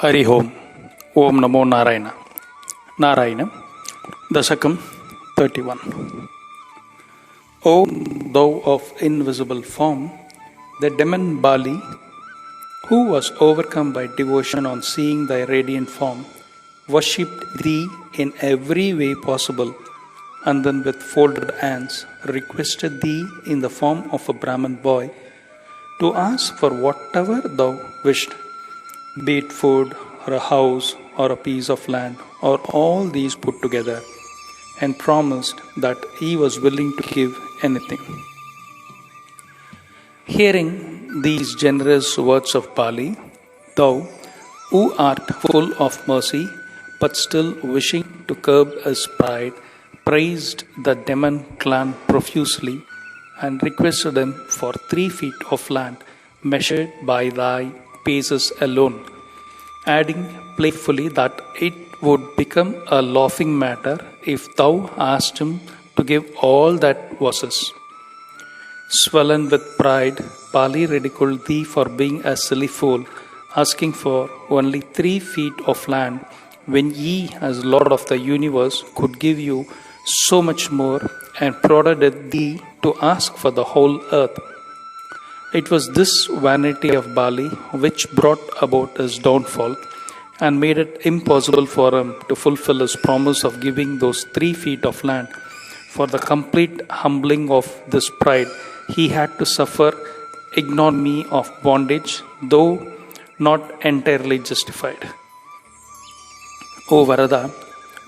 Hari Om. Om Namo Narayana. Narayana. Dasakam 31. O thou of invisible form, the demon Bali, who was overcome by devotion on seeing thy radiant form, worshipped thee in every way possible, and then with folded hands requested thee in the form of a Brahmin boy to ask for whatever thou wished, be it food or a house or a piece of land or all these put together, and promised that he was willing to give anything. Hearing these generous words of Bali, thou, who art full of mercy, but still wishing to curb his pride, praised the demon clan profusely and requested him for 3 feet of land measured by thy paces alone, adding playfully that it would become a laughing matter if thou asked him to give all that was his. Swollen with pride, Bali ridiculed thee for being a silly fool, asking for only 3 feet of land, when he, as Lord of the universe, could give you so much more, and prodded thee to ask for the whole earth. It was this vanity of Bali which brought about his downfall and made it impossible for him to fulfill his promise of giving those 3 feet of land. For the complete humbling of this pride, he had to suffer ignominy of bondage, though not entirely justified. O Varada,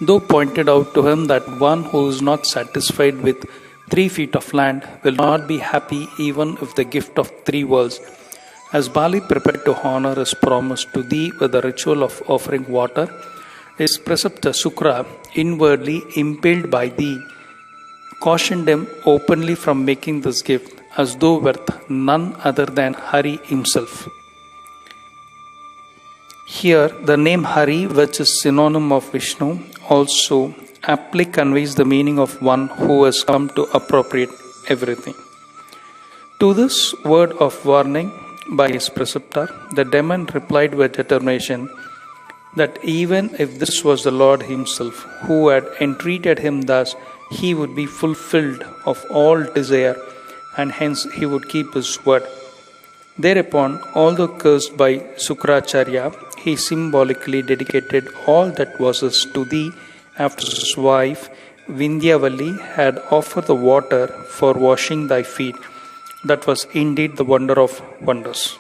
thou pointed out to him that one who is not satisfied with 3 feet of land will not be happy even if the gift of 3 worlds. As Bali prepared to honor his promise to thee with the ritual of offering water, his preceptor Sukra, inwardly impelled by thee, cautioned him openly from making this gift, as though worth none other than Hari himself. Here, the name Hari, which is synonym of Vishnu, also aptly conveys the meaning of one who has come to appropriate everything. To this word of warning by his preceptor, the demon replied with determination that even if this was the Lord himself who had entreated him thus, he would be fulfilled of all desire, and hence he would keep his word. Thereupon, although cursed by Sukracharya, he symbolically dedicated all that was his to thee, after his wife Vindhyavalli had offered the water for washing thy feet. That was indeed the wonder of wonders.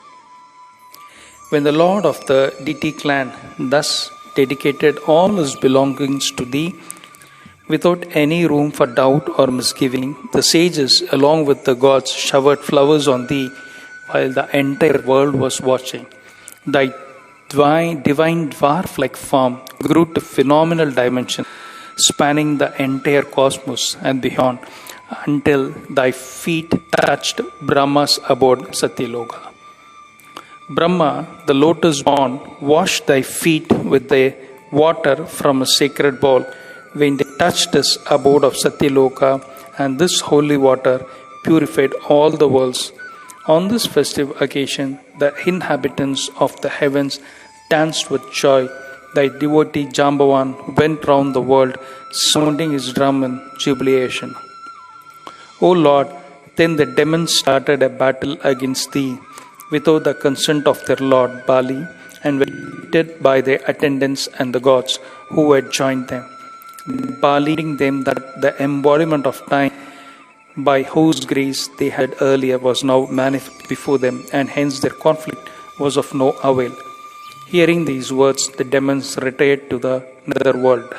When the lord of the deity clan thus dedicated all his belongings to thee, without any room for doubt or misgiving, the sages, along with the gods, showered flowers on thee while the entire world was watching. Thy divine dwarf-like form grew to phenomenal dimensions, spanning the entire cosmos and beyond, until thy feet touched Brahma's abode, Satyaloka. Brahma, the lotus-born, washed thy feet with the water from a sacred bowl when they touched his abode of Satyaloka, and this holy water purified all the worlds. On this festive occasion, the inhabitants of the heavens danced with joy. Thy devotee Jambavan went round the world, sounding his drum in jubilation. O Lord, then the demons started a battle against thee, without the consent of their lord Bali, and were defeated by their attendants and the gods who had joined them. Bali leading them that the embodiment of time, by whose grace they had earlier, was now manifest before them, and hence their conflict was of no avail. Hearing these words, the demons retired to the nether world.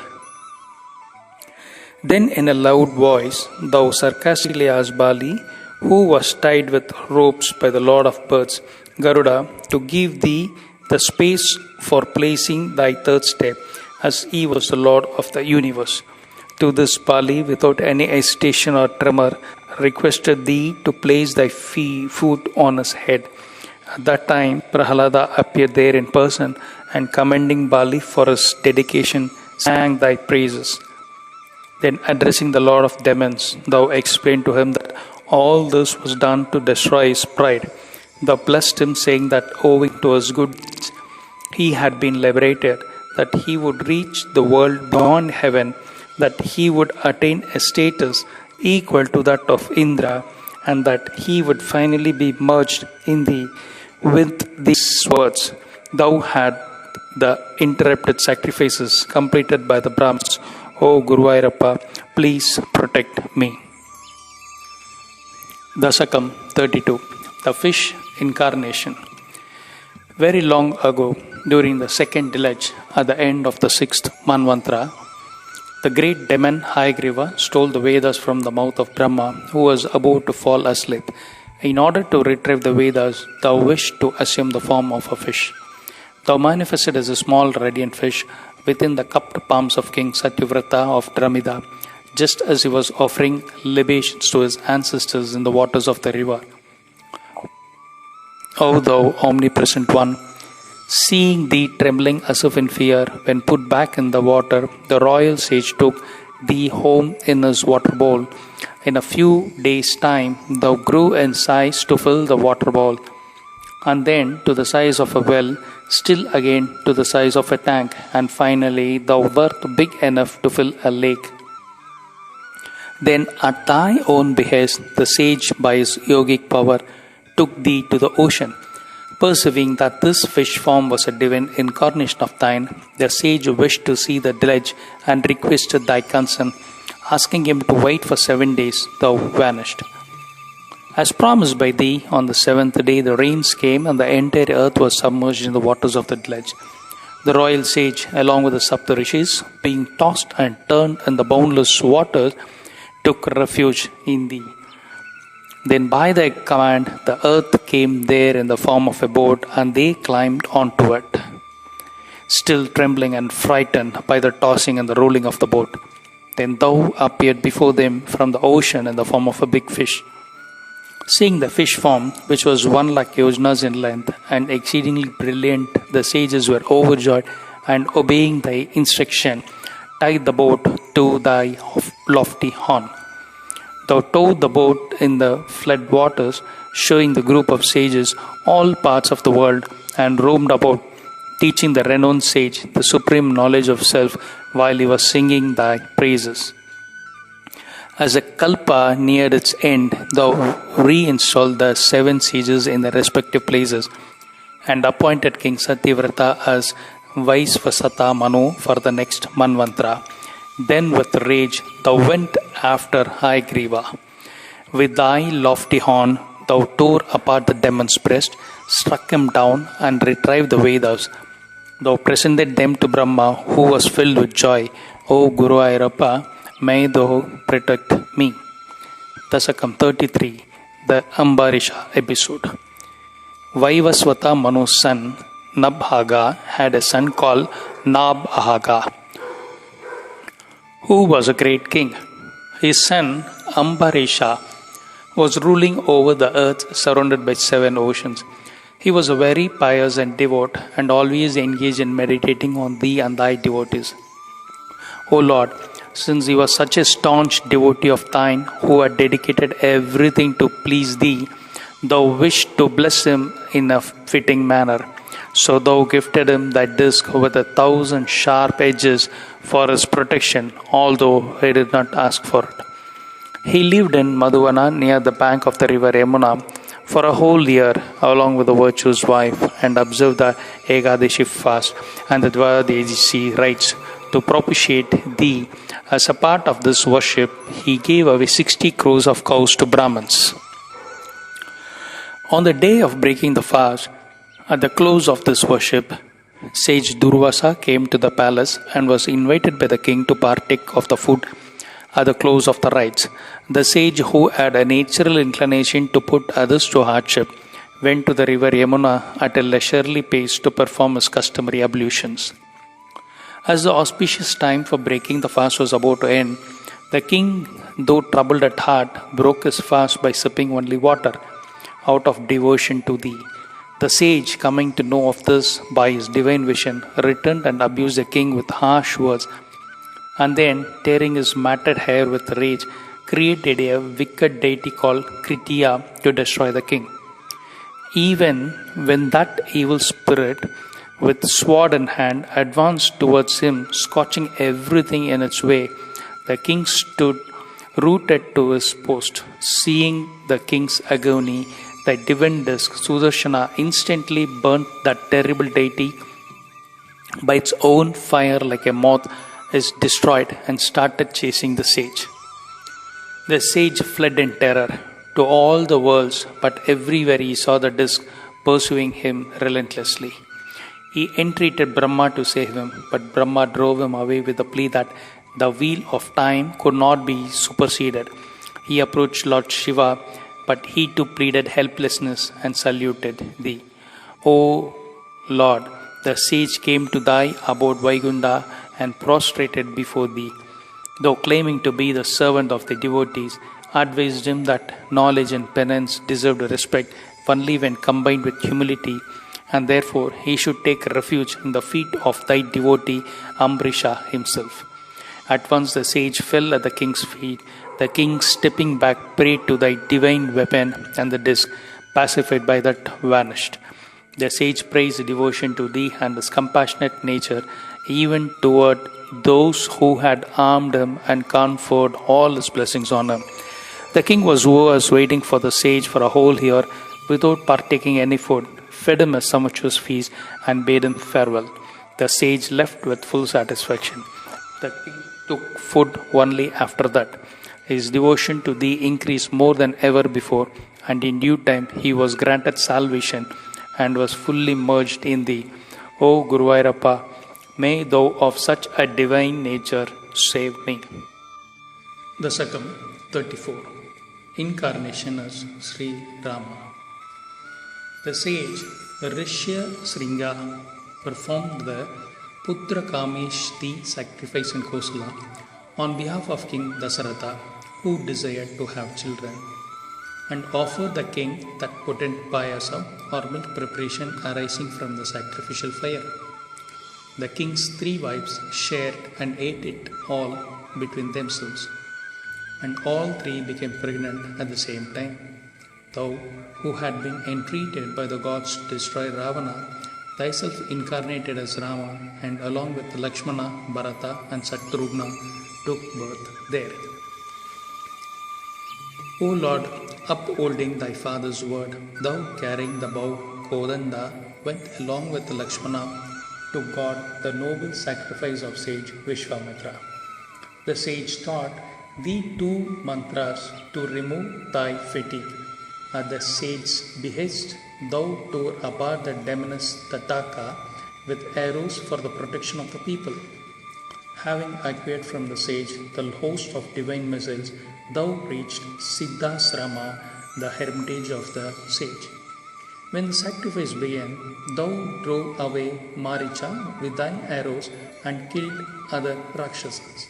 Then in a loud voice, thou sarcastically asked Bali, who was tied with ropes by the Lord of Birds, Garuda, to give thee the space for placing thy 3rd step, as he was the Lord of the universe. To this Bali, without any hesitation or tremor, requested thee to place thy foot on his head. At that time, Prahalada appeared there in person, and commending Bali for his dedication, sang thy praises. Then, addressing the Lord of Demons, thou explained to him that all this was done to destroy his pride. Thou blessed him, saying that owing to his good deeds, he had been liberated, that he would reach the world beyond heaven, that he would attain a status equal to that of Indra, and that he would finally be merged in thee. With these words, thou had the interrupted sacrifices completed by the Brahmins. O Guruvayurappa, please protect me. Dasakam 32. The Fish Incarnation. Very long ago, during the second deluge, at the end of the sixth Manvantara, the great demon Hayagriva stole the Vedas from the mouth of Brahma, who was about to fall asleep. In order to retrieve the Vedas, thou wished to assume the form of a fish. Thou manifested as a small radiant fish within the cupped palms of King Satyavrata of Dramida, just as he was offering libations to his ancestors in the waters of the river. O thou omnipresent one, seeing thee trembling as if in fear when put back in the water, the royal sage took thee home in his water bowl. In a few days' time, thou grew in size to fill the water bowl, and then to the size of a well, still again to the size of a tank, and finally thou wert big enough to fill a lake. Then at thy own behest, the sage by his yogic power took thee to the ocean. Perceiving that this fish form was a divine incarnation of thine, the sage wished to see the deluge and requested thy consent. Asking him to wait for 7 days, thou vanished. As promised by thee, on the seventh day the rains came and the entire earth was submerged in the waters of the deluge. The royal sage, along with the Saptarishis, being tossed and turned in the boundless waters, took refuge in thee. Then by thy command, the earth came there in the form of a boat, and they climbed onto it, still trembling and frightened by the tossing and the rolling of the boat. Then thou appeared before them from the ocean in the form of a big fish. Seeing the fish form, which was 1,00,000 yojanas in length and exceedingly brilliant, the sages were overjoyed, and obeying thy instruction, tied the boat to thy lofty horn. Thou towed the boat in the flood waters, showing the group of sages all parts of the world, and roamed about, teaching the renowned sage the supreme knowledge of self while he was singing thy praises. As the Kalpa neared its end, thou reinstalled the 7 sages in their respective places, and appointed King Satyavrata as Vaisvasata Manu for the next Manvantara. Then with rage thou went after Hayagriva. With thy lofty horn thou tore apart the demon's breast, struck him down, and retrieved the Vedas. Thou presented them to Brahma, who was filled with joy. O Guruvayurappa, may thou protect me. Dasakam 33. The Ambarisha episode. Vaivasvata Manu's son, Nabhaga, had a son called Nabhaga, who was a great king. His son, Ambarisha, was ruling over the earth surrounded by 7 oceans. He was a very pious and devout, and always engaged in meditating on thee and thy devotees. O Lord, since he was such a staunch devotee of thine, who had dedicated everything to please thee, thou wished to bless him in a fitting manner. So thou gifted him thy disc with 1,000 sharp edges for his protection, although he did not ask for it. He lived in Madhuvana near the bank of the river Yamuna for a whole year, along with the virtuous wife, and observed the Ekadashi fast and the Dvadasi rites to propitiate thee. As a part of this worship, he gave away 60 crores of cows to Brahmins. On the day of breaking the fast, at the close of this worship, sage Durvasa came to the palace and was invited by the king to partake of the food at the close of the rites. The sage, who had a natural inclination to put others to hardship, went to the river Yamuna at a leisurely pace to perform his customary ablutions. As the auspicious time for breaking the fast was about to end, the king, though troubled at heart, broke his fast by sipping only water, out of devotion to thee. The sage, coming to know of this by his divine vision, returned and abused the king with harsh words, and then, tearing his matted hair with rage, created a wicked deity called Kritiya to destroy the king. Even when that evil spirit with sword in hand, advanced towards him, scorching everything in its way. The king stood rooted to his post. Seeing the king's agony, the divine disk, Sudarshana, instantly burnt that terrible deity by its own fire like a moth is destroyed and started chasing the sage. The sage fled in terror to all the worlds, but everywhere he saw the disk pursuing him relentlessly. He entreated Brahma to save him, but Brahma drove him away with the plea that the wheel of time could not be superseded. He approached Lord Shiva, but he too pleaded helplessness and saluted thee. O Lord, the sage came to thy abode Vaigunda and prostrated before thee. Though claiming to be the servant of the devotees, advised him that knowledge and penance deserved respect only when combined with humility, and therefore he should take refuge in the feet of thy devotee Ambrisha himself. At once the sage fell at the king's feet. The king, stepping back, prayed to thy divine weapon, and the disk, pacified by that, vanished. The sage praised devotion to thee and his compassionate nature, even toward those who had harmed him, and conferred all his blessings on him. The king was waiting for the sage for a whole year without partaking any food, fed him a sumptuous feast, and bade him farewell. The sage left with full satisfaction. The king took food only after that. His devotion to thee increased more than ever before, and in due time he was granted salvation and was fully merged in thee. O Guruvairappa, may thou of such a divine nature save me. The Sakam 34. Incarnation as Sri Rama. The sage Rishya Sringa performed the Putra Kameshti sacrifice in Kosala on behalf of King Dasaratha, who desired to have children, and offered the king that potent payasam or milk preparation arising from the sacrificial fire. The king's 3 wives shared and ate it all between themselves, and all 3 became pregnant at the same time. Thou, who had been entreated by the gods to destroy Ravana, thyself incarnated as Rama, and along with Lakshmana, Bharata, and Satrughna took birth there. O Lord, upholding thy father's word, thou carrying the bow Kodanda went along with Lakshmana to God the noble sacrifice of sage Vishwamitra. The sage taught thee 2 mantras to remove thy fatigue. At the sage's behest, thou tore apart the demoness Tataka with arrows for the protection of the people. Having acquired from the sage the host of divine missiles, thou reached Siddhasrama, the hermitage of the sage. When the sacrifice began, thou drove away Maricha with thy arrows and killed other Rakshasas.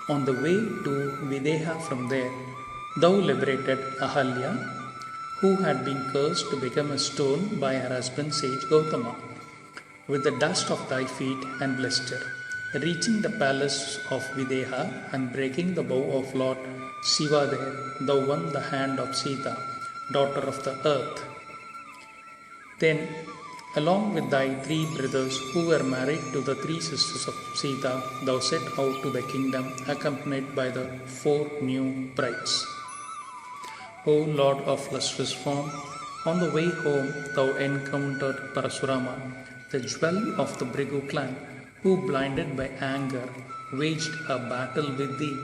On the way to Videha from there, thou liberated Ahalya, who had been cursed to become a stone by her husband sage Gautama, with the dust of thy feet and blessed her. Reaching the palace of Videha and breaking the bow of Lord Shiva there, thou won the hand of Sita, daughter of the earth. Then, along with thy 3 brothers who were married to the 3 sisters of Sita, thou set out to the kingdom accompanied by the 4 new brides. O Lord of lustrous form, on the way home thou encountered Parasurama, the jewel of the Brigu clan, who, blinded by anger, waged a battle with thee.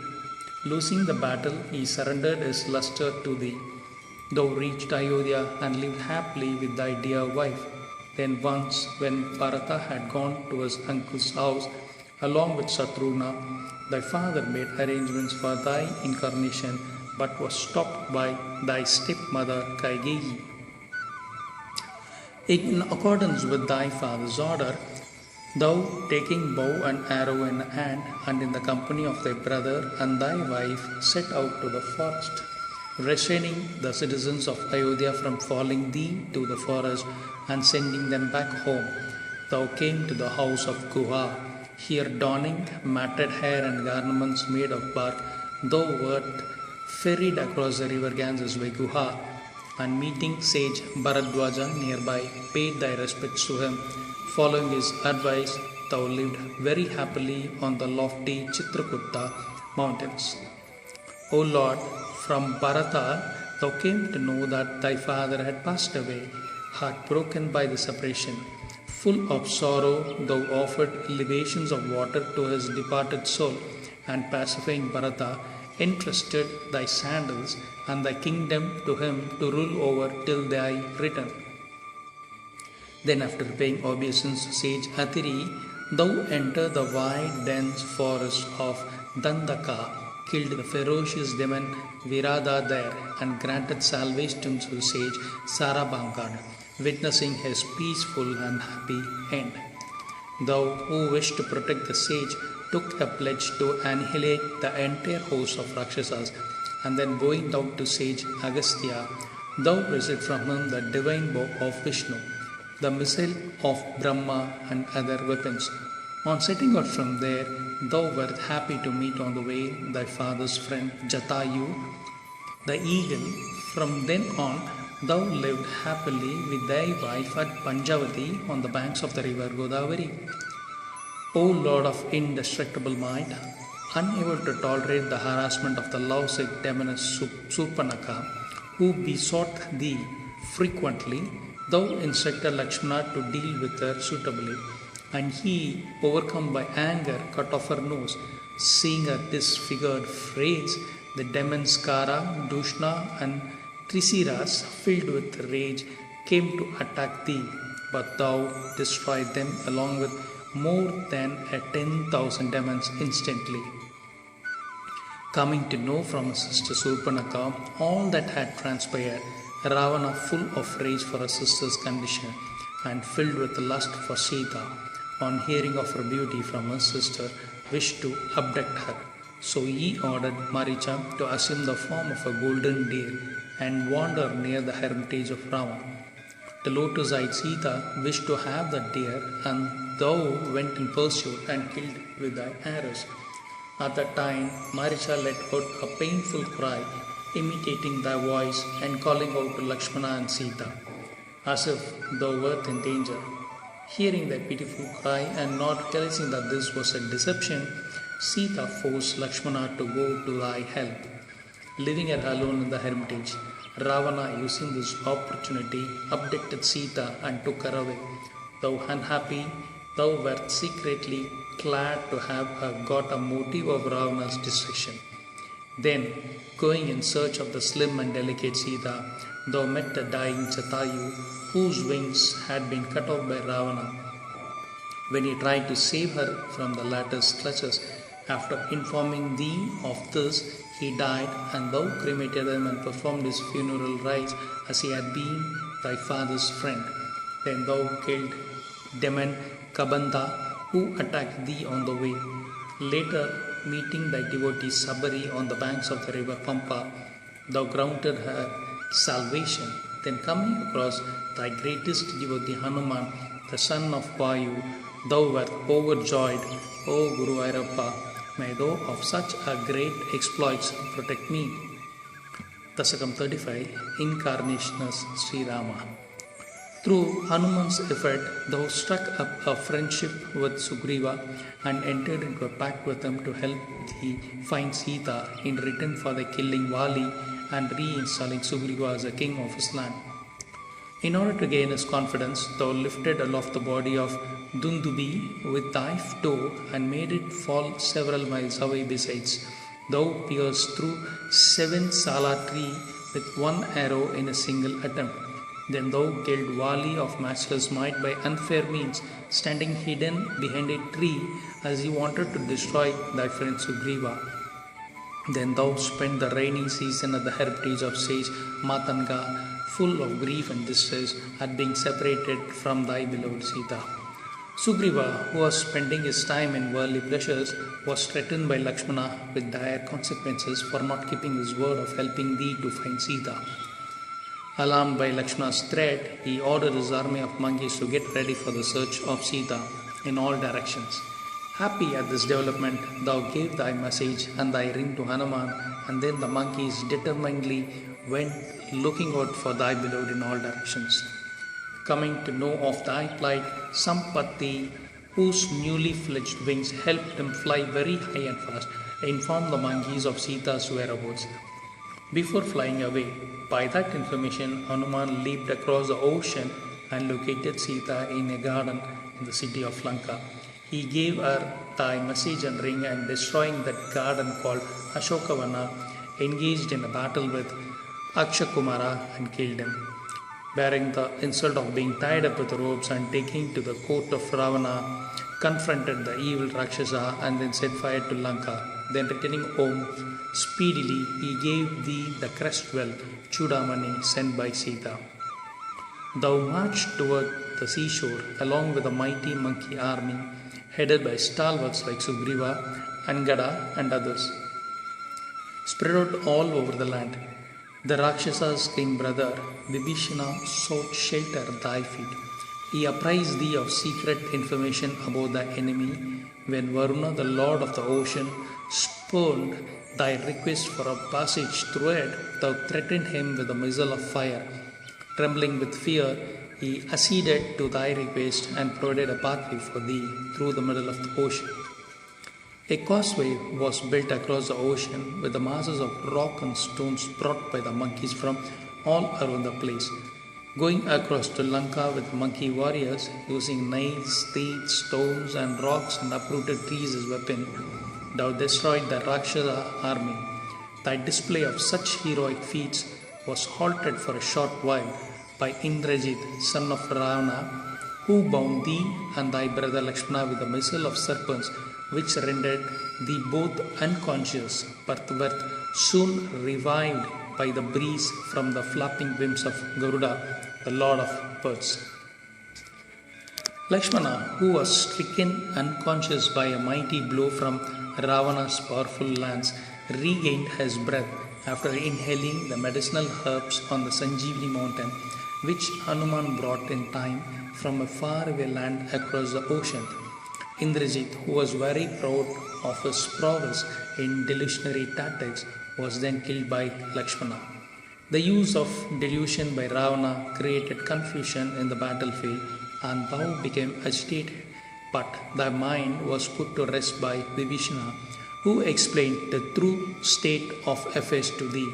Losing the battle, he surrendered his luster to thee. Thou reached Ayodhya and lived happily with thy dear wife. Then once, when Bharata had gone to his uncle's house, along with Satrughna, thy father made arrangements for thy incarnation, but was stopped by thy stepmother Kaigeyi. In accordance with thy father's order, thou, taking bow and arrow in hand, and in the company of thy brother and thy wife, set out to the forest, restraining the citizens of Ayodhya from following thee to the forest and sending them back home. Thou came to the house of Guha. Here, donning matted hair and garments made of bark, thou wert ferried across the river Ganges by Guha, and meeting sage Bharadwaja nearby, paid thy respects to him. Following his advice, thou lived very happily on the lofty Chitrakuta mountains. O Lord, from Bharata thou came to know that thy father had passed away, heartbroken by the separation. Full of sorrow, thou offered libations of water to his departed soul, and pacifying Bharata, entrusted thy sandals and thy kingdom to him to rule over till thy return. Then, after paying obeisance to sage Atiri, thou entered the wide, dense forest of Dandaka, killed the ferocious demon Virada there, and granted salvation to sage Sarabangad, witnessing his peaceful and happy end. Thou, who wished to protect the sage, took a pledge to annihilate the entire host of Rakshasas, and then bowing down to sage Agastya, thou received from him the divine bow of Vishnu, the missile of Brahma, and other weapons. On setting out from there, thou wert happy to meet on the way thy father's friend Jatayu, the eagle. From then on, thou lived happily with thy wife at Panjavati on the banks of the river Godavari. O Lord of indestructible might, unable to tolerate the harassment of the lovesick demoness Surpanaka, who besought thee frequently, thou instructed Lakshmana to deal with her suitably, and he, overcome by anger, cut off her nose. Seeing her disfigured face, the demons Kara, Dushna, and Trisiras, filled with rage, came to attack thee, but thou destroyed them along with more than 10,000 demons instantly. Coming to know from his sister Surpanaka all that had transpired, Ravana, full of rage for her sister's condition and filled with lust for Sita, on hearing of her beauty from his sister, wished to abduct her. So he ordered Maricha to assume the form of a golden deer and wander near the hermitage of Rama. The lotus-eyed Sita wished to have the deer, and thou went in pursuit and killed with thy arrows. At that time, Maricha let out a painful cry, imitating thy voice and calling out to Lakshmana and Sita, as if thou wert in danger. Hearing thy pitiful cry and not realizing that this was a deception, Sita forced Lakshmana to go to thy help. Leaving her alone in the hermitage, Ravana, using this opportunity, abducted Sita and took her away. Thou unhappy, thou wert secretly glad to have got a motive of Ravana's destruction. Then, going in search of the slim and delicate Sita, thou met a dying Jatayu, whose wings had been cut off by Ravana. When he tried to save her from the latter's clutches, after informing thee of this, he died, and thou cremated him and performed his funeral rites as he had been thy father's friend. Then thou killed demon Kabanda, who attacked thee on the way. Later, meeting thy devotee Sabari on the banks of the river Pampa, thou granted her salvation. Then coming across thy greatest devotee Hanuman, the son of Vayu, thou wert overjoyed. O Guru Airappa, may thou of such a great exploits protect me. Dasakam 35, Incarnation as Sri Rama. Through Hanuman's effort, thou struck up a friendship with Sugriva and entered into a pact with him to help thee find Sita in return for the killing Vali and reinstalling Sugriva as a king of his land. In order to gain his confidence, thou lifted aloft the body of Dundubi with thy toe and made it fall several miles away. Besides, thou pierced through 7 sala tree with one arrow in a single attempt. Then thou killed Vali of matchless might by unfair means, standing hidden behind a tree as he wanted to destroy thy friend Sugriva. Then thou spent the rainy season at the hermitage of sage Matanga, full of grief and distress at being separated from thy beloved Sita. Sugriva, who was spending his time in worldly pleasures, was threatened by Lakshmana with dire consequences for not keeping his word of helping thee to find Sita. Alarmed by Lakshmana's threat, he ordered his army of monkeys to get ready for the search of Sita in all directions. Happy at this development, thou gave thy message and thy ring to Hanuman, and then the monkeys determinedly went looking out for thy beloved in all directions. Coming to know of thy plight, Sampati, whose newly fledged wings helped him fly very high and fast, informed the monkeys of Sita's whereabouts. Before flying away, by that information, Hanuman leaped across the ocean and located Sita in a garden in the city of Lanka. He gave her thy message and ring, and destroying that garden called Ashokavana, engaged in a battle with Akshakumara and killed him. Bearing the insult of being tied up with ropes and taking to the court of Ravana, confronted the evil Rakshasa and then set fire to Lanka. Then returning home speedily, he gave thee the crest well, Chudamani, sent by Sita. Thou marched toward the seashore along with a mighty monkey army, headed by stalwarts like Sugriva, Angada, and others, spread out all over the land. The Rakshasa's king brother Vibhishana sought shelter at thy feet. He apprised thee of secret information about the enemy. When Varuna, the lord of the ocean, spurned thy request for a passage through it, thou threatened him with a missile of fire. Trembling with fear, he acceded to thy request and provided a pathway for thee through the middle of the ocean. A causeway was built across the ocean with the masses of rock and stones brought by the monkeys from all around the place. Going across to Lanka with monkey warriors using nails, teeth, stones, and rocks and uprooted trees as weapon, thou destroyed the Rakshasa army. Thy display of such heroic feats was halted for a short while by Indrajit, son of Ravana, who bound thee and thy brother Lakshmana with a missile of serpents, which rendered thee both unconscious, but wert soon revived by the breeze from the flapping wings of Garuda, the lord of birds. Lakshmana, who was stricken unconscious by a mighty blow from Ravana's powerful lance, regained his breath after inhaling the medicinal herbs on the Sanjeevani mountain, which Hanuman brought in time from a faraway land across the ocean. Indrajit, who was very proud of his prowess in delusionary tactics, was then killed by Lakshmana. The use of delusion by Ravana created confusion in the battlefield, and thou became agitated. But thy mind was put to rest by Vibhishana, who explained the true state of affairs to thee.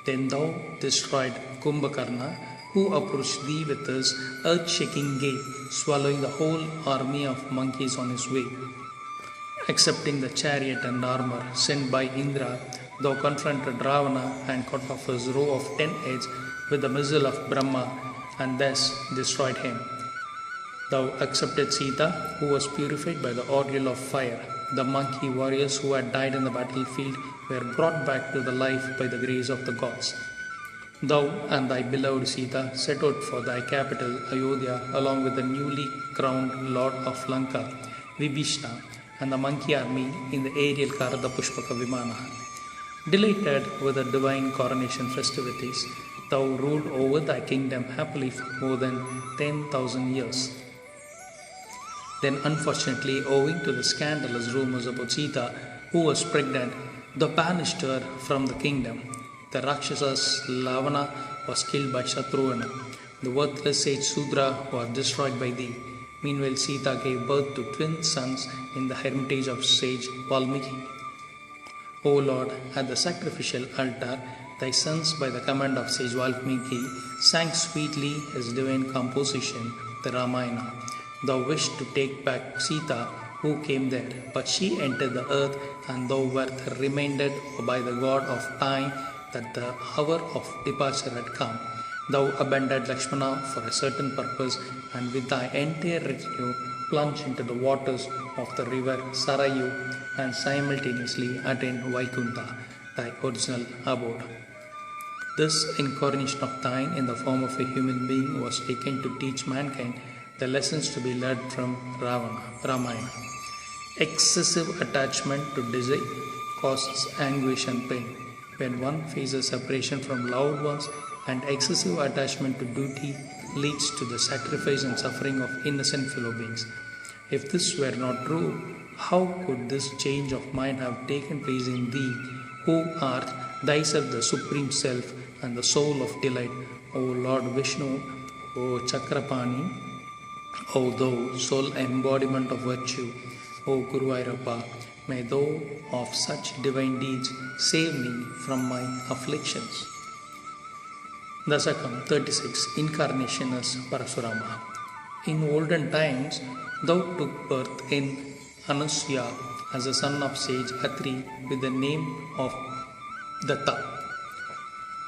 Then thou destroyed Kumbhakarna, who approached thee with his earth-shaking gait, swallowing the whole army of monkeys on his way. Accepting the chariot and armor sent by Indra, thou confronted Ravana and cut off his row of 10 heads with the missile of Brahma, and thus destroyed him. Thou accepted Sita, who was purified by the ordeal of fire. The monkey warriors who had died in the battlefield were brought back to the life by the grace of the gods. Thou and thy beloved Sita set out for thy capital, Ayodhya, along with the newly crowned Lord of Lanka, Vibhishana, and the monkey army in the aerial car of the Pushpaka Vimana. Delighted with the divine coronation festivities, thou ruled over thy kingdom happily for more than 10,000 years. Then, unfortunately, owing to the scandalous rumors about Sita, who was pregnant, thou banished her from the kingdom. The Rakshasas Ravana was killed by Shatruvana. The worthless sage Sudra was destroyed by thee. Meanwhile, Sita gave birth to twin sons in the hermitage of sage Valmiki. O Lord, at the sacrificial altar, thy sons, by the command of sage Valmiki, sang sweetly his divine composition, the Ramayana. Thou wished to take back Sita, who came there, but she entered the earth, and thou wert reminded by the god of time that the hour of departure had come. Thou abandoned Lakshmana for a certain purpose, and with thy entire retinue plunged into the waters of the river Sarayu and simultaneously attained Vaikuntha, thy original abode. This incarnation of thine in the form of a human being was taken to teach mankind the lessons to be learned from Ramayana. Excessive attachment to desire causes anguish and pain. When one faces separation from loved ones, and excessive attachment to duty leads to the sacrifice and suffering of innocent fellow beings. If this were not true, how could this change of mind have taken place in thee, who art thyself the Supreme Self and the soul of delight, O Lord Vishnu, O Chakrapani, O thou sole embodiment of virtue, O Guru Airappa, may thou of such divine deeds save me from my afflictions. Dasakam 36. Incarnation as Parasurama. In olden times, thou took birth in Anusya as the son of sage Atri with the name of Datta.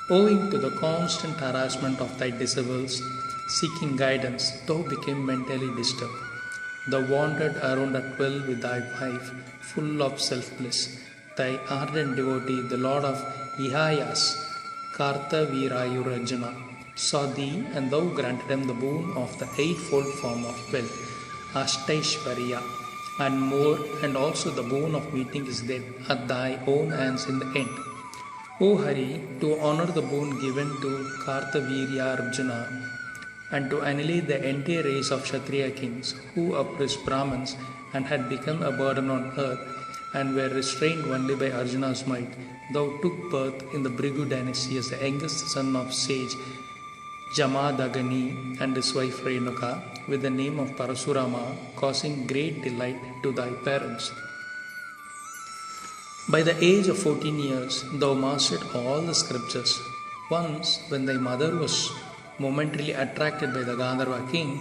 Owing to the constant harassment of thy disciples seeking guidance, thou became mentally disturbed. Thou wandered around at will with thy wife, full of self-bliss. Thy ardent devotee, the Lord of Ihayas, Kartavirayurajana, saw thee, and thou granted him the boon of the eightfold form of wealth, Ashtaishvarya, and more, and also the boon of meeting his death at thy own hands in the end. O Hari, to honor the boon given to Kartavirya Arjuna and to annihilate the entire race of Kshatriya kings who oppressed Brahmins and had become a burden on earth and were restrained only by Arjuna's might, thou took birth in the Bhrigu dynasty as the youngest son of sage Jamadagani and his wife Renuka with the name of Parasurama, causing great delight to thy parents. By the age of 14 years, thou mastered all the scriptures. Once, when thy mother was momentarily attracted by the Gandharva king,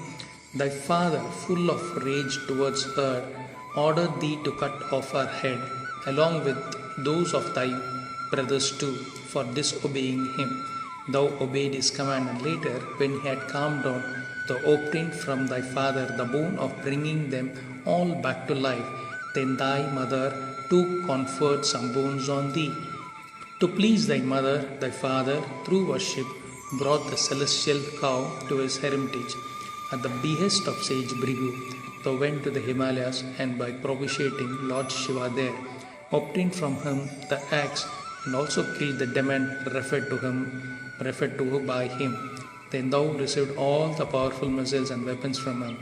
thy father, full of rage towards her, ordered thee to cut off her head, along with those of thy brothers too, for disobeying him. Thou obeyed his command, and later, when he had calmed down, thou obtained from thy father the boon of bringing them all back to life. Then thy mother too conferred some boons on thee. To please thy mother, thy father, through worship, brought the celestial cow to his hermitage. At the behest of sage Bhrigu, thou went to the Himalayas, and by propitiating Lord Shiva there, obtained from him the axe and also killed the demon referred to by him. Then thou received all the powerful missiles and weapons from him.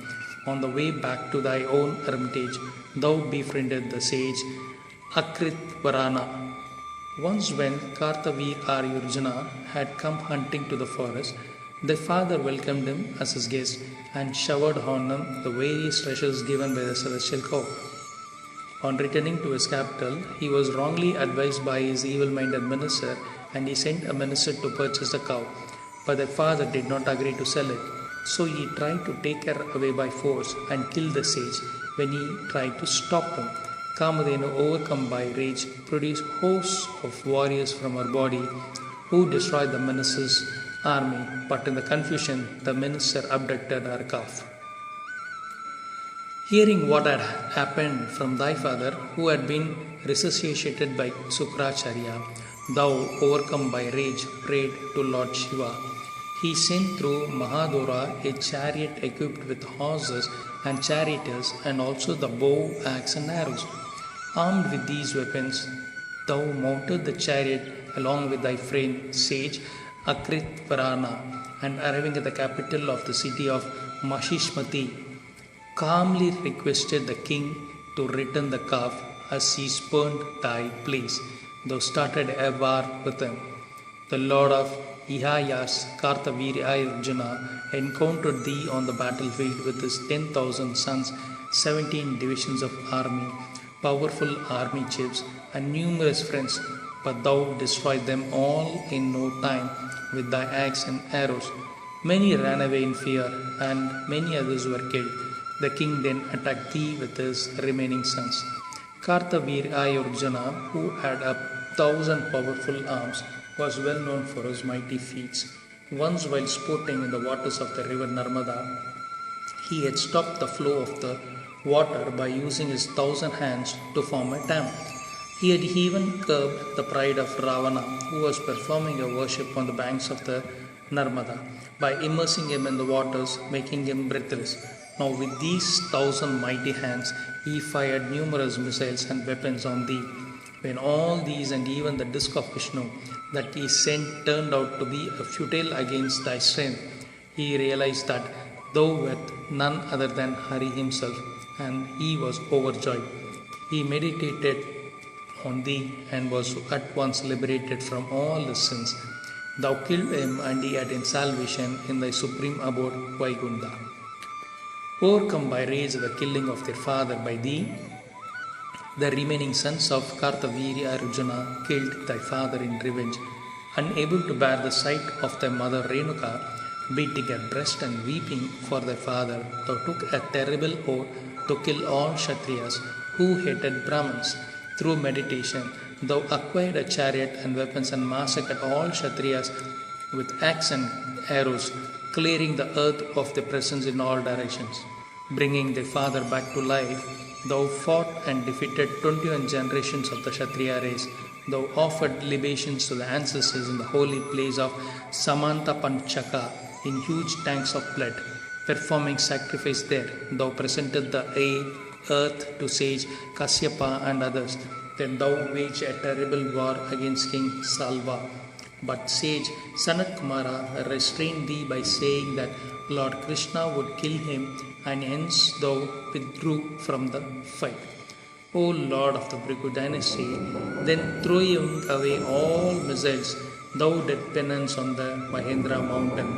On the way back to thy own hermitage, thou befriended the sage Akritvarana. Once when Kartavirayurjana had come hunting to the forest, the father welcomed him as his guest and showered on him the various treasures given by the celestial cow. On returning to his capital, he was wrongly advised by his evil-minded minister, and he sent a minister to purchase the cow. But the father did not agree to sell it, so he tried to take her away by force and kill the sage. When he tried to stop him, Kamadhenu, overcome by rage, produced hosts of warriors from her body who destroyed the minister's army, but in the confusion, the minister abducted her calf. Hearing what had happened from thy father, who had been resuscitated by Sukracharya, thou, overcome by rage, prayed to Lord Shiva. He sent through Mahadura a chariot equipped with horses and charioteers, and also the bow, axe, and arrows. Armed with these weapons, thou mounted the chariot along with thy friend sage Akritvarana, and arriving at the capital of the city of Mahishmati, calmly requested the king to return the calf as he spurned thy place. Thou started a war with him. The Lord of Ihayas, Kartavirayurjana, encountered thee on the battlefield with his 10,000 sons, 17 divisions of army, powerful army chiefs, and numerous friends, but thou destroyed them all in no time with thy axe and arrows. Many ran away in fear, and many others were killed. The king then attacked thee with his remaining sons. Kartavirayurjana, who had 1,000 powerful arms, was well known for his mighty feats. Once, while sporting in the waters of the river Narmada, he had stopped the flow of the water by using his 1,000 hands to form a dam. He had even curbed the pride of Ravana, who was performing a worship on the banks of the Narmada, by immersing him in the waters, making him breathless. Now, with these 1,000 mighty hands, he fired numerous missiles and weapons on thee. When all these and even the disk of Vishnu that he sent turned out to be futile against thy strength, he realized that thou wert none other than Hari himself, and he was overjoyed. He meditated on thee and was at once liberated from all his sins. Thou killed him, and he attained salvation in thy supreme abode, Vaikuntha. Overcome by rage at the killing of their father by thee, the remaining sons of Kartavirya Arjuna killed thy father in revenge. Unable to bear the sight of thy mother Renuka, beating her breast and weeping for thy father, thou took a terrible oath to kill all Kshatriyas who hated Brahmins. Through meditation, thou acquired a chariot and weapons and massacred all Kshatriyas with axe and arrows, clearing the earth of their presence in all directions. Bringing thy father back to life, thou fought and defeated 21 generations of the Kshatriya race. Thou offered libations to the ancestors in the holy place of Samanta Panchaka in huge tanks of blood. Performing sacrifice there, thou presented the earth to sage Kasyapa and others. Then thou waged a terrible war against King Salva. But sage Sanat Kumara restrained thee by saying that Lord Krishna would kill him, and hence thou withdrew from the fight. O Lord of the Bhrigu dynasty, then throwing away all missiles, thou did penance on the Mahendra mountain.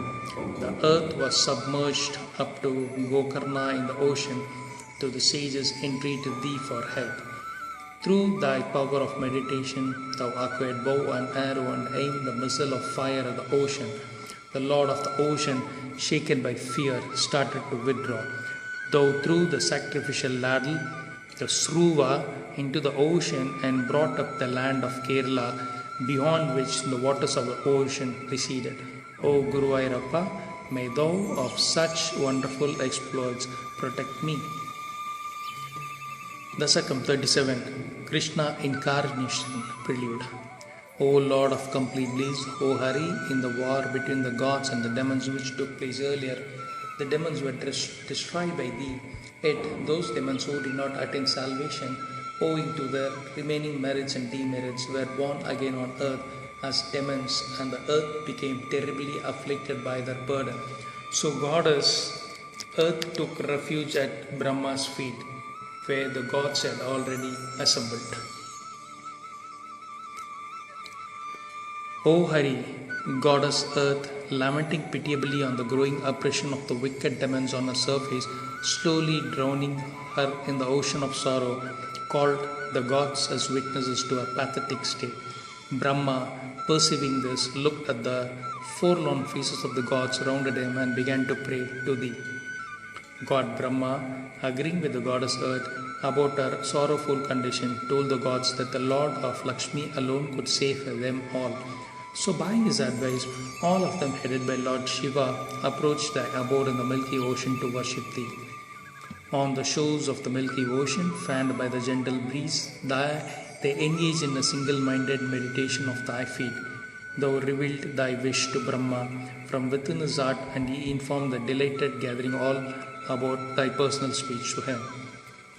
The earth was submerged up to Gokarna in the ocean. To the sages entreated thee for help. Through thy power of meditation, thou acquired bow and arrow and aimed the missile of fire at the ocean. The Lord of the ocean, shaken by fear, started to withdraw. Thou threw the sacrificial ladle, the Sruva, into the ocean and brought up the land of Kerala, beyond which the waters of the ocean receded. O Guru Ayyappa, may thou of such wonderful exploits protect me. Dasakam 37. Krishna Incarnation Prelude. O Lord of complete bliss, O Hari, in the war between the gods and the demons which took place earlier, the demons were destroyed by thee. Yet those demons who did not attain salvation, owing to their remaining merits and demerits, were born again on earth as demons, and the earth became terribly afflicted by their burden. So Goddess Earth took refuge at Brahma's feet, where the gods had already assembled. O Hari, Goddess Earth, lamenting pitiably on the growing oppression of the wicked demons on her surface, slowly drowning her in the ocean of sorrow, called the gods as witnesses to her pathetic state. Brahma, perceiving this, looked at the forlorn faces of the gods rounded him and began to pray to thee. God Brahma, agreeing with the goddess Earth about her sorrowful condition, told the gods that the Lord of Lakshmi alone could save them all. So by his advice, all of them, headed by Lord Shiva, approached thy abode in the Milky Ocean to worship thee. On the shores of the Milky Ocean, fanned by the gentle breeze, they engaged in a single-minded meditation of thy feet. Thou revealed thy wish to Brahma from within his heart, and he informed the delighted gathering all about thy personal speech to him.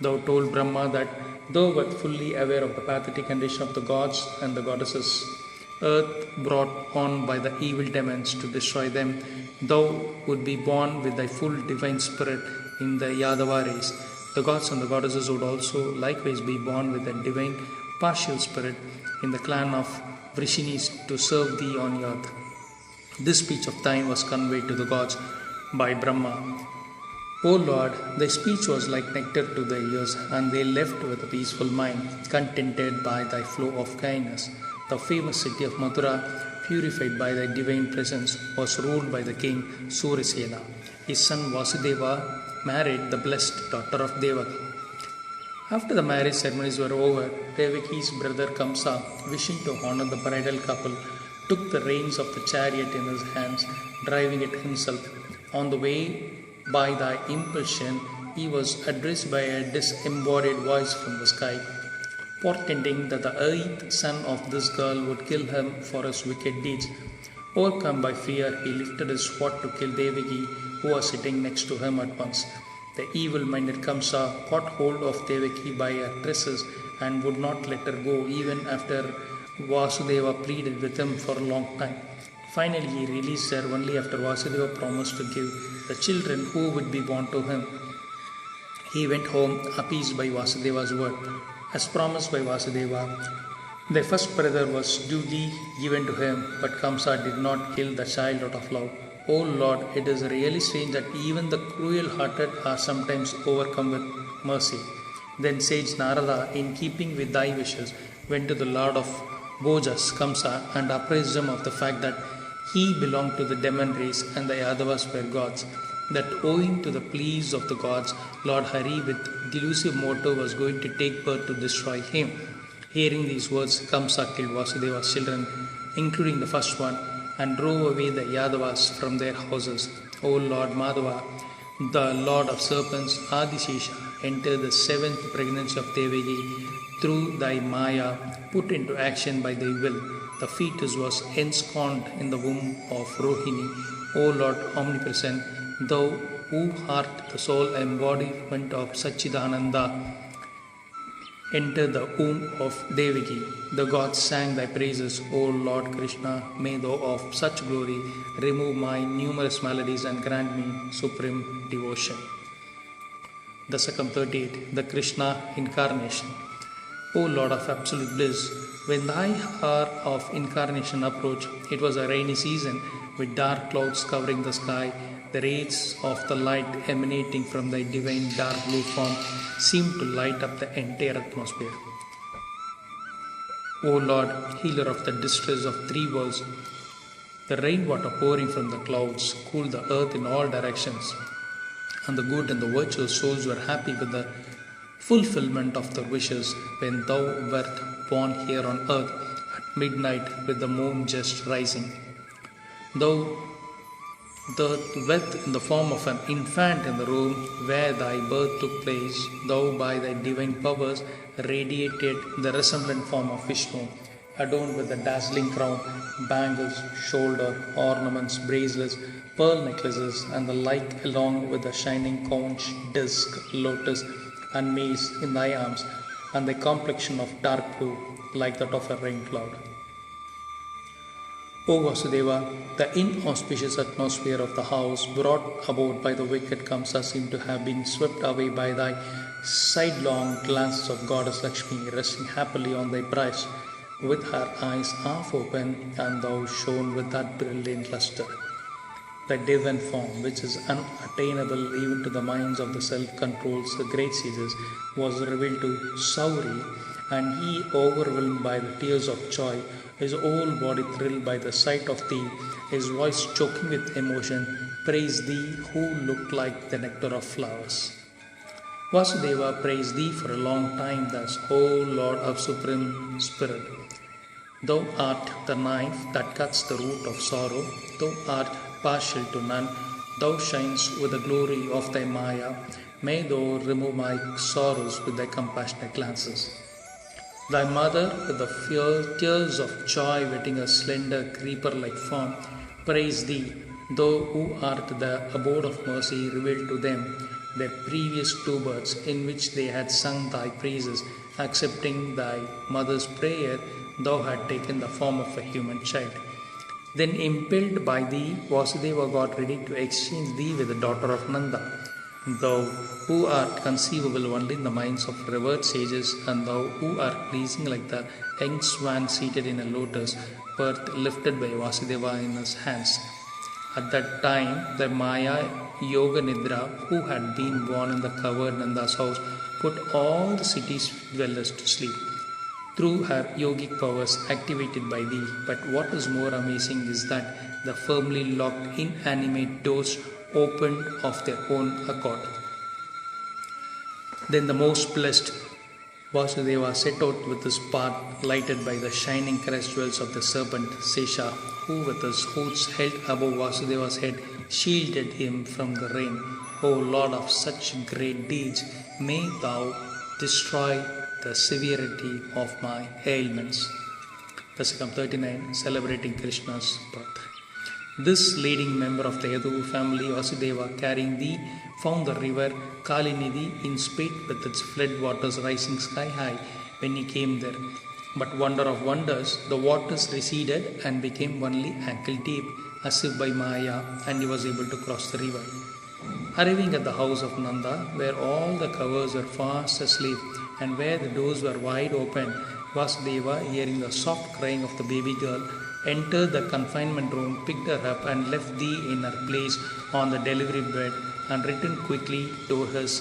Thou told Brahma that thou wert fully aware of the pathetic condition of the gods and the goddesses, earth brought on by the evil demons to destroy them. Thou would be born with thy full divine spirit in the Yadava race. The gods and the goddesses would also likewise be born with a divine partial spirit in the clan of Vrishinis to serve thee on earth. This speech of thine was conveyed to the gods by Brahma. O Lord, thy speech was like nectar to their ears, and they left with a peaceful mind, contented by thy flow of kindness. The famous city of Mathura, purified by thy divine presence, was ruled by the king Surisena. His son Vasudeva married the blessed daughter of Devaki. After the marriage ceremonies were over, Devaki's brother Kamsa, wishing to honor the bridal couple, took the reins of the chariot in his hands, driving it himself. On the way, by thy impulsion, he was addressed by a disembodied voice from the sky, portending that the eighth son of this girl would kill him for his wicked deeds. Overcome by fear, he lifted his sword to kill Devaki, who was sitting next to him at once. The evil-minded Kamsa caught hold of Devaki by her tresses and would not let her go, even after Vasudeva pleaded with him for a long time. Finally, he released her only after Vasudeva promised to give the children who would be born to him. He went home appeased by Vasudeva's word. As promised by Vasudeva, Their first brother was duly given to him, but Kamsa did not kill the child out of love. O Lord, it is really strange that even the cruel hearted are sometimes overcome with mercy. Then sage Narada, in keeping with thy wishes, went to the Lord of Bojas, Kamsa, and apprised him of the fact that he belonged to the demon race and the Yadavas were gods. That owing to the pleas of the gods, Lord Hari, with delusive motive, was going to take birth to destroy him. Hearing these words, Kamsa killed Vasudeva's children, including the first one, and drove away the Yadavas from their houses. O Lord Madhava, the Lord of serpents, Adishesha, entered the seventh pregnancy of Devaki through thy Maya, put into action by thy will. The fetus was ensconced in the womb of Rohini. O Lord Omnipresent, thou who art the sole embodiment of Satchidananda, entered the womb of Devaki. The gods sang thy praises, O Lord Krishna. May thou of such glory remove my numerous maladies and grant me supreme devotion. Dasakam 38. The Krishna Incarnation. O Lord of absolute bliss, when thy hour of incarnation approached, it was a rainy season with dark clouds covering the sky. The rays of the light emanating from thy divine dark blue form seemed to light up the entire atmosphere. O Lord, healer of the distress of three worlds, the rainwater pouring from the clouds cooled the earth in all directions, and the good and the virtuous souls were happy with the fulfillment of their wishes when thou wert born here on earth at midnight with the moon just rising. Thou wert in the form of an infant in the room where thy birth took place. Thou by thy divine powers radiated the resemblant form of Vishnu, adorned with a dazzling crown, bangles, shoulder ornaments, bracelets, pearl necklaces, and the like, along with the shining conch, disc, lotus, and mace in thy arms, and thy complexion of dark blue, like that of a rain cloud. O Vasudeva, the inauspicious atmosphere of the house brought about by the wicked Kamsa seemed to have been swept away by thy sidelong glances of Goddess Lakshmi resting happily on thy breast, with her eyes half open, and thou shone with that brilliant luster. Thy divine form, which is unattainable even to the minds of the self-controlled great sages, was revealed to Sauri, and he, overwhelmed by the tears of joy, his whole body thrilled by the sight of thee, his voice choking with emotion, praised thee who looked like the nectar of flowers. Vasudeva praised thee for a long time thus, O Lord of Supreme Spirit. Thou art the knife that cuts the root of sorrow, thou art partial to none, thou shines with the glory of thy Maya. May thou remove my sorrows with thy compassionate glances. Thy mother, with the tears of joy wetting a slender creeper-like form, praise thee, thou who art the abode of mercy, revealed to them their previous two births, in which they had sung thy praises. Accepting thy mother's prayer, thou had taken the form of a human child. Then, impelled by thee, Vasudeva got ready to exchange thee with the daughter of Nanda. Thou who art conceivable only in the minds of revered sages, and thou who art pleasing like the young swan seated in a lotus, birth lifted by Vasudeva in his hands. At that time, the Maya Yoga Nidra, who had been born in the covered Nanda's house, put all the city's dwellers to sleep through her yogic powers activated by thee. But what is more amazing is that the firmly locked inanimate doors opened of their own accord. Then the most blessed Vasudeva set out with his path lighted by the shining crest jewels of the serpent Sesha, who with his hooves held above Vasudeva's head shielded him from the rain. O Lord of such great deeds, may thou destroy the severity of my ailments. Dasakam 39, celebrating Krishna's birth. This leading member of the Yadu family, Vasudeva, carrying thee, found the river Kalinidhi in spate with its flood waters rising sky high when he came there. But wonder of wonders, the waters receded and became only ankle deep, as if by Maya, and he was able to cross the river. Arriving at the house of Nanda, where all the covers were fast asleep and where the doors were wide open, Vasudeva, hearing the soft crying of the baby girl, entered the confinement room, picked her up, and left thee in her place on the delivery bed and returned quickly to his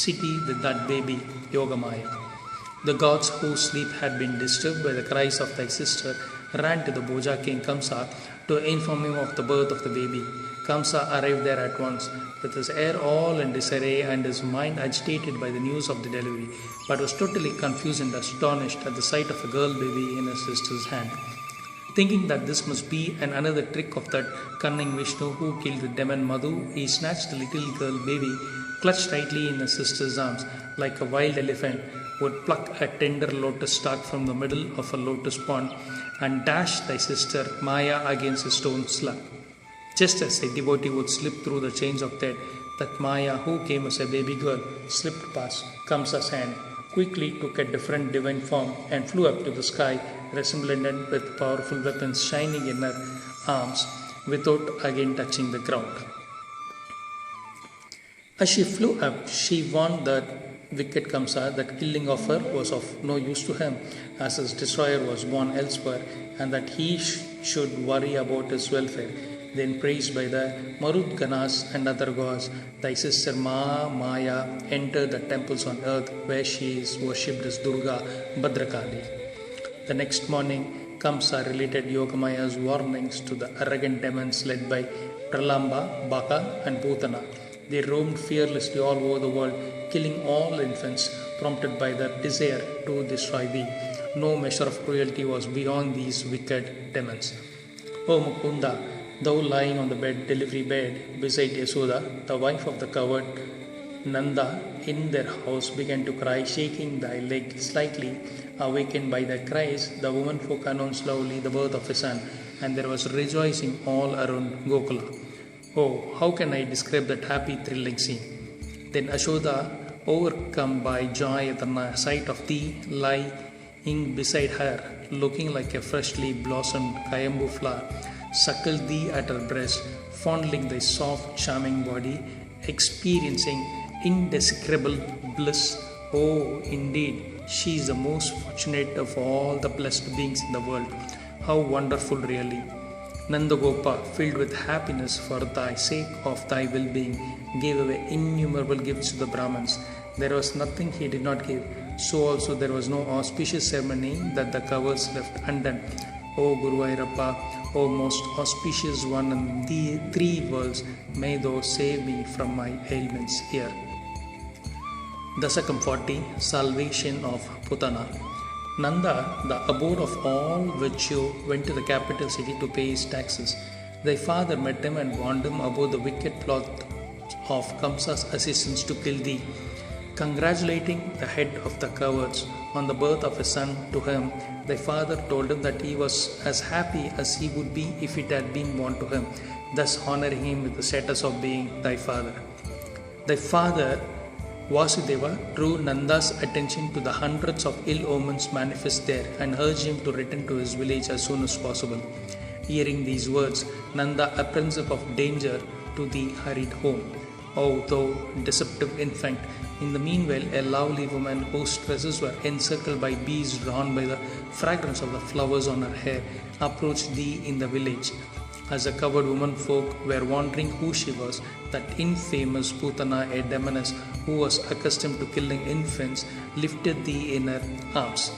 city with that baby, Yogamaya. The gods whose sleep had been disturbed by the cries of thy sister ran to the Bhoja king Kamsa to inform him of the birth of the baby. Kamsa arrived there at once, with his hair all in disarray and his mind agitated by the news of the delivery, but was totally confused and astonished at the sight of a girl baby in his sister's hand. Thinking that this must be another trick of that cunning Vishnu who killed the demon Madhu, he snatched the little girl baby, clutched tightly in his sister's arms, like a wild elephant would pluck a tender lotus stalk from the middle of a lotus pond and dash thy sister Maya against a stone slab. Just as a devotee would slip through the chains of death, that Maya, who came as a baby girl, slipped past Kamsa's hand, quickly took a different divine form and flew up to the sky, resplendent with powerful weapons shining in her arms, without again touching the ground. As she flew up, she warned that wicked Kamsa that killing of her was of no use to him, as his destroyer was born elsewhere, and that he should worry about his welfare. Then, praised by the Marut Ganas and other gods, thy sister Maya entered the temples on earth, where she is worshipped as Durga Bhadrakali. The next morning, Kamsa related Yogamaya's warnings to the arrogant demons led by Pralamba, Baka, and Putana. They roamed fearlessly all over the world, killing all infants, prompted by their desire to destroy thee. No measure of cruelty was beyond these wicked demons. O Mukunda, thou lying on the delivery bed, beside Yasoda, the wife of the coward Nanda, in their house began to cry, shaking thy leg slightly. Awakened by their cries, the woman folk announced loudly the birth of a son, and there was rejoicing all around Gokula. Oh, how can I describe that happy, thrilling scene? Then Ashoda, overcome by joy at the sight of thee lying beside her, looking like a freshly blossomed Kayambu flower, suckled thee at her breast, fondling thy soft, charming body, experiencing indescribable bliss. Oh, indeed, she is the most fortunate of all the blessed beings in the world. How wonderful, really! Nandagopa, filled with happiness for thy sake of thy well-being, gave away innumerable gifts to the Brahmins. There was nothing he did not give. So also there was no auspicious ceremony that the cowards left undone. O Guru Ayyappa, O most auspicious one in the three worlds, may thou save me from my ailments here. Dasakam 40, Salvation of Putana. Nanda, the abode of all virtue, went to the capital city to pay his taxes. Thy father met him and warned him about the wicked plot of Kamsa's assistants to kill thee. Congratulating the head of the cowards on the birth of a son to him, thy father told him that he was as happy as he would be if it had been born to him, thus honoring him with the status of being thy father. Thy father Vasudeva drew Nanda's attention to the hundreds of ill omens manifest there and urged him to return to his village as soon as possible. Hearing these words, Nanda, apprehensive of danger to thee, hurried home. O thou deceptive infant! In the meanwhile, a lovely woman whose tresses were encircled by bees drawn by the fragrance of the flowers on her hair approached thee in the village. As the covered women folk were wondering who she was, that infamous Putana, a demoness who was accustomed to killing infants, lifted thee in her arms.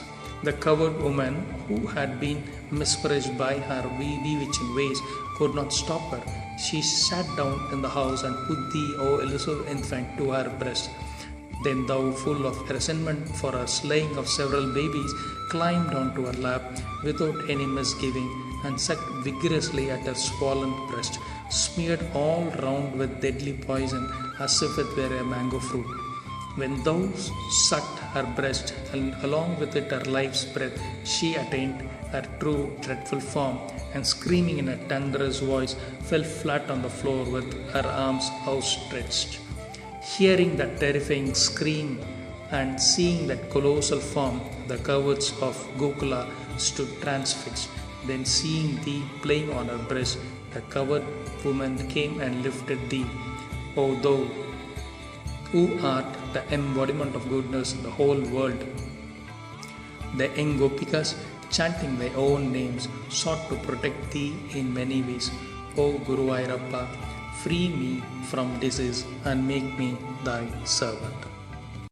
The covered woman, who had been mesmerized by her bewitching ways, could not stop her. She sat down in the house and put thee, O elusive infant, to her breast. Then thou, full of resentment for her slaying of several babies, climbed onto her lap without any misgiving and sucked vigorously at her swollen breast, smeared all round with deadly poison as if it were a mango fruit. When thou sucked her breast, and along with it her life's breath, she attained her true dreadful form, and screaming in a thunderous voice, fell flat on the floor with her arms outstretched. Hearing that terrifying scream and seeing that colossal form, the cowards of Gokula stood transfixed. Then seeing thee playing on her breast, the covered woman came and lifted thee. O thou, who art the embodiment of goodness in the whole world, The young Gopikas, chanting their own names, sought to protect thee in many ways. O Guru Ayyappa, free me from disease and make me thy servant.